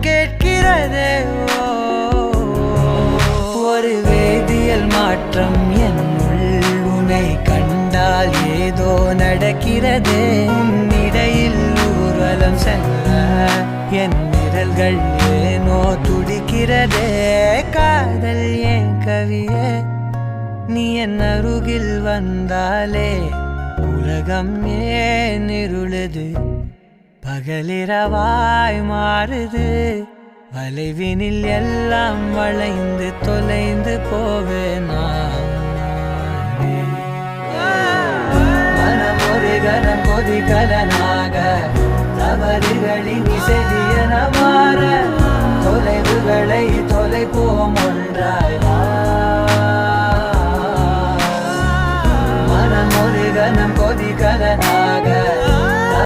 கேட்கிறதே. ஒரு வேதியியல் மாற்றம் என்னுள் உன்னை கண்டால் ஏதோ நடக்கிறதே. இடையில் ஊர்வலம் செல்ல என் விரல்கள் ஏனோ துடிக்கிறதே. காதல் ஏன் கவியே, நீ என் அருகில் வந்தாலே உலகம் ஏன் இருளுது, பகலிரவாய் மாறுது. வளைவினில் எல்லாம் வளைந்து தொலைந்து போவேனா. மனம் ஒரு கனம் கொதிகலனாக தவறுகளின் இசையன மாற தொலைவுகளை தொலைப்போம் ஒன்றாய். மனம் ஒரு கனம் கொதிகலனாக